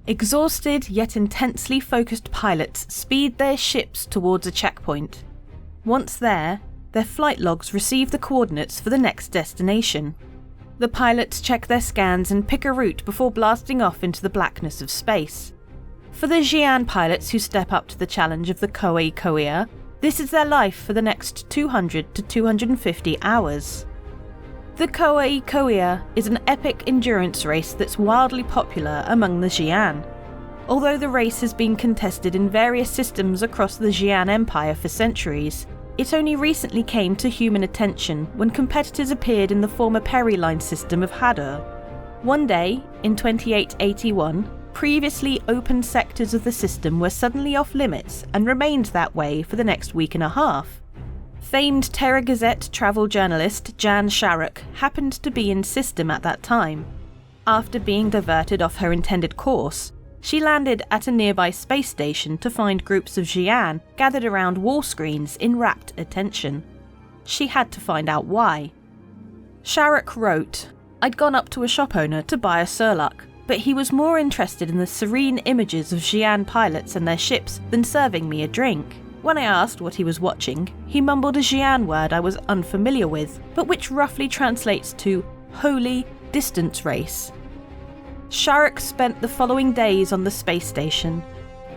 Exhausted yet intensely focused pilots speed their ships towards a checkpoint. Once there, their flight logs receive the coordinates for the next destination. The pilots check their scans and pick a route before blasting off into the blackness of space. For the Xi'An pilots who step up to the challenge of the Koei, this is their life for the next 200 to 250 hours. The Koei is an epic endurance race that's wildly popular among the Xi'An. Although the race has been contested in various systems across the Xi'An Empire for centuries, it only recently came to human attention when competitors appeared in the former Peri Line system of Hadar. One day, in 2881, previously open sectors of the system were suddenly off limits and remained that way for the next week and a half. Famed Terra Gazette travel journalist Jan Sharrock happened to be in system at that time. After being diverted off her intended course, she landed at a nearby space station to find groups of Xi'An gathered around wall screens in rapt attention. She had to find out why. Sharrock wrote, "I'd gone up to a shop owner to buy a Surlock, but he was more interested in the serene images of Xi'An pilots and their ships than serving me a drink. When I asked what he was watching, he mumbled a Xi'An word I was unfamiliar with, but which roughly translates to holy distance race." Sharrock spent the following days on the space station.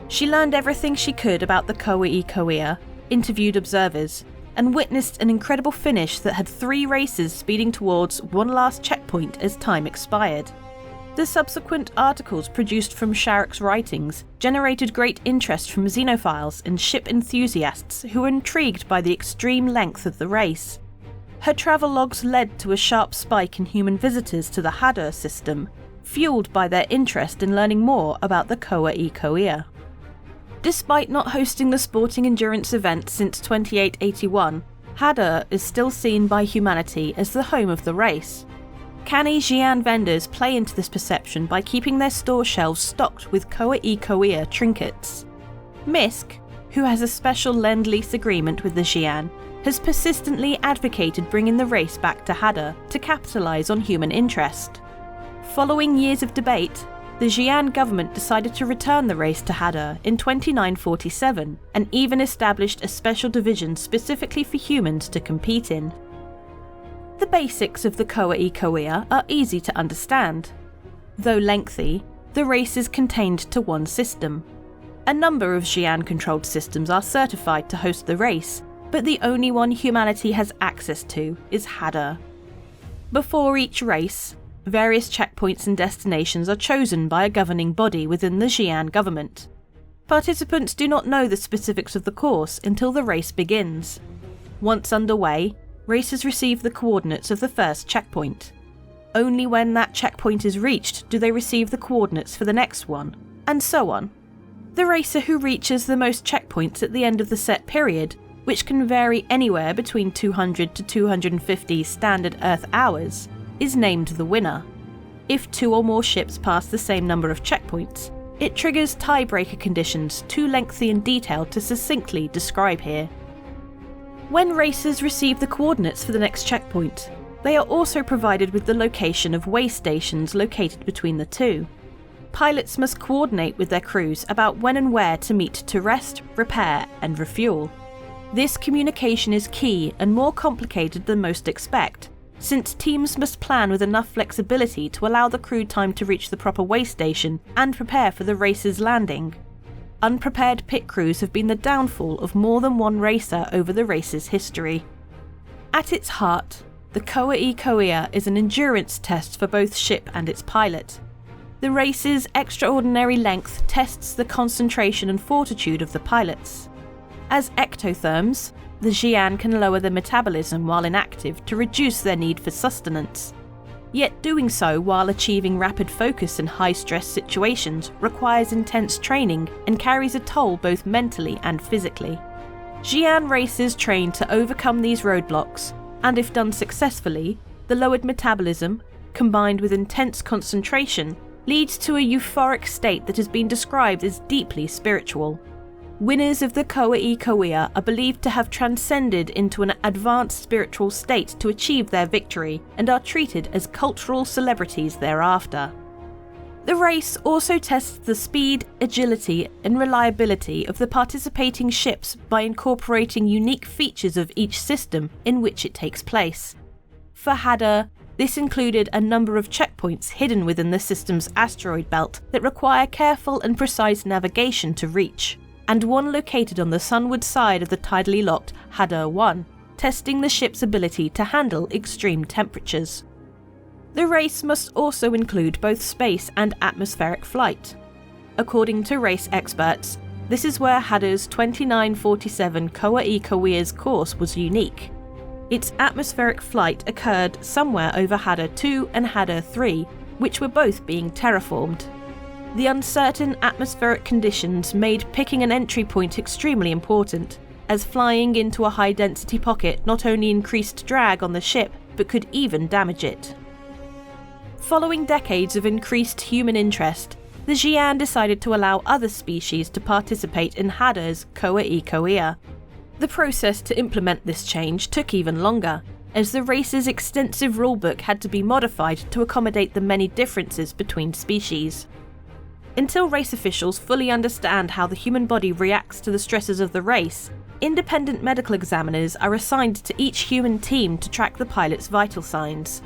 She learned everything she could about the Koei, interviewed observers, and witnessed an incredible finish that had 3 races speeding towards one last checkpoint as time expired. The subsequent articles produced from Sharrock's writings generated great interest from xenophiles and ship enthusiasts who were intrigued by the extreme length of the race. Her travel logs led to a sharp spike in human visitors to the Hadar system, fueled by their interest in learning more about the Koei. Despite not hosting the sporting endurance event since 2881, Hadar is still seen by humanity as the home of the race. Canny Xi'An vendors play into this perception by keeping their store shelves stocked with Koei trinkets. MISC, who has a special lend-lease agreement with the Xi'An, has persistently advocated bringing the race back to Hadar to capitalise on human interest. Following years of debate, the Xi'An government decided to return the race to Hadar in 2947 and even established a special division specifically for humans to compete in. The basics of the Koei are easy to understand. Though lengthy, the race is contained to one system. A number of Xi'An-controlled systems are certified to host the race, but the only one humanity has access to is Hadar. Before each race, various checkpoints and destinations are chosen by a governing body within the Xi'An government. Participants do not know the specifics of the course until the race begins. Once underway, racers receive the coordinates of the first checkpoint. Only when that checkpoint is reached do they receive the coordinates for the next one, and so on. The racer who reaches the most checkpoints at the end of the set period, which can vary anywhere between 200 to 250 standard Earth hours, is named the winner. If 2 or more ships pass the same number of checkpoints, it triggers tiebreaker conditions too lengthy and detailed to succinctly describe here. When racers receive the coordinates for the next checkpoint, they are also provided with the location of way stations located between the two. Pilots must coordinate with their crews about when and where to meet to rest, repair, and refuel. This communication is key and more complicated than most expect, since teams must plan with enough flexibility to allow the crew time to reach the proper way station and prepare for the racer's landing. Unprepared pit crews have been the downfall of more than one racer over the race's history. At its heart, the Koei is an endurance test for both ship and its pilot. The race's extraordinary length tests the concentration and fortitude of the pilots. As ectotherms, the Xi'An can lower their metabolism while inactive to reduce their need for sustenance. Yet doing so while achieving rapid focus in high-stress situations requires intense training and carries a toll both mentally and physically. Xi'An racers train to overcome these roadblocks, and if done successfully, the lowered metabolism, combined with intense concentration, leads to a euphoric state that has been described as deeply spiritual. Winners of the Koei are believed to have transcended into an advanced spiritual state to achieve their victory and are treated as cultural celebrities thereafter. The race also tests the speed, agility, and reliability of the participating ships by incorporating unique features of each system in which it takes place. For Hadar, this included a number of checkpoints hidden within the system's asteroid belt that require careful and precise navigation to reach, and one located on the sunward side of the tidally locked Hadar 1, testing the ship's ability to handle extreme temperatures. The race must also include both space and atmospheric flight. According to race experts, this is where Hadar's 2947 Koa-i-Kawia's course was unique. Its atmospheric flight occurred somewhere over Hadar 2 and Hadar 3, which were both being terraformed. The uncertain atmospheric conditions made picking an entry point extremely important, as flying into a high-density pocket not only increased drag on the ship, but could even damage it. Following decades of increased human interest, the Xi'An decided to allow other species to participate in Hadar's Koa-i-Kawia. The process to implement this change took even longer, as the race's extensive rulebook had to be modified to accommodate the many differences between species. Until race officials fully understand how the human body reacts to the stresses of the race, independent medical examiners are assigned to each human team to track the pilot's vital signs.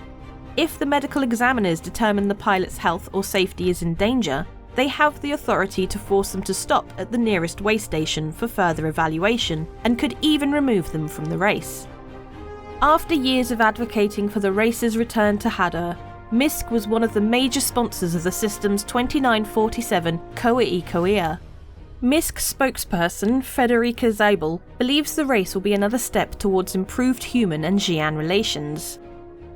If the medical examiners determine the pilot's health or safety is in danger, they have the authority to force them to stop at the nearest way station for further evaluation, and could even remove them from the race. After years of advocating for the race's return to Hadar, MISC was one of the major sponsors of the system's 2947 Koa-i-Kawia. MISC spokesperson Federica Zabel believes the race will be another step towards improved human and Xi'An relations.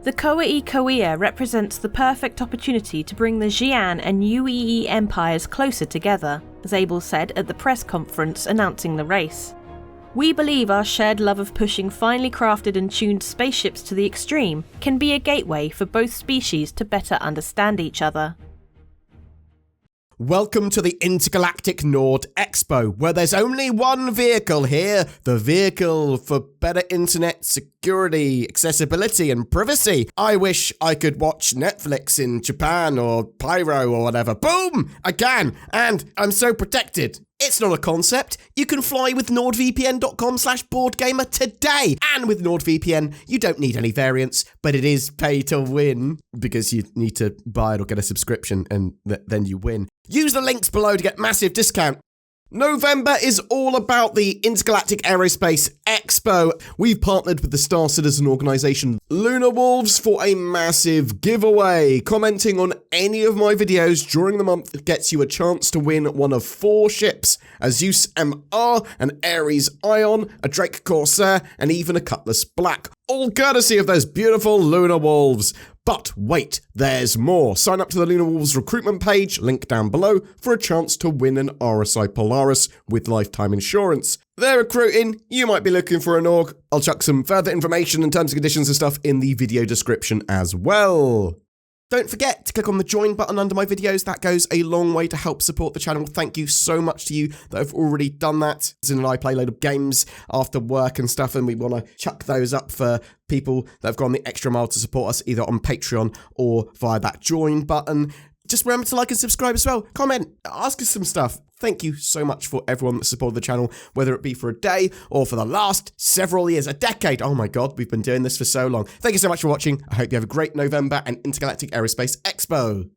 The Koa-i-Kawia represents the perfect opportunity to bring the Xi'An and UEE empires closer together, Zabel said at the press conference announcing the race. We believe our shared love of pushing finely crafted and tuned spaceships to the extreme can be a gateway for both species to better understand each other. Welcome to the Intergalactic Nord Expo, where there's only one vehicle here, the vehicle for better internet security, accessibility and privacy. I wish I could watch Netflix in Japan or Pyro or whatever. Boom! I can, and I'm so protected. It's not a concept. You can fly with nordvpn.com/BoredGamer today. And with NordVPN, you don't need any variants, but it is pay to win because you need to buy it or get a subscription and then you win. Use the links below to get massive discount. November is all about the Intergalactic Aerospace Expo. We've partnered with the Star Citizen organisation Lunar Wolves for a massive giveaway. Commenting on any of my videos during the month gets you a chance to win one of 4 ships: a Zeus MR, an Ares Ion, a Drake Corsair, and even a Cutlass Black. All courtesy of those beautiful Lunar Wolves. But wait, there's more. Sign up to the Lunar Wolves recruitment page, link down below, for a chance to win an RSI Polaris with lifetime insurance. They're recruiting, you might be looking for an org. I'll chuck some further information and terms and conditions and stuff in the video description as well. Don't forget to click on the join button under my videos. That goes a long way to help support the channel. Thank you so much to you that have already done that. Zin and I play a load of games after work and stuff, and we want to chuck those up for people that have gone the extra mile to support us either on Patreon or via that join button. Just remember to like and subscribe as well. Comment, ask us some stuff. Thank you so much for everyone that supported the channel, whether it be for a day or for the last several years, a decade. Oh my God, we've been doing this for so long. Thank you so much for watching. I hope you have a great November and Intergalactic Aerospace Expo.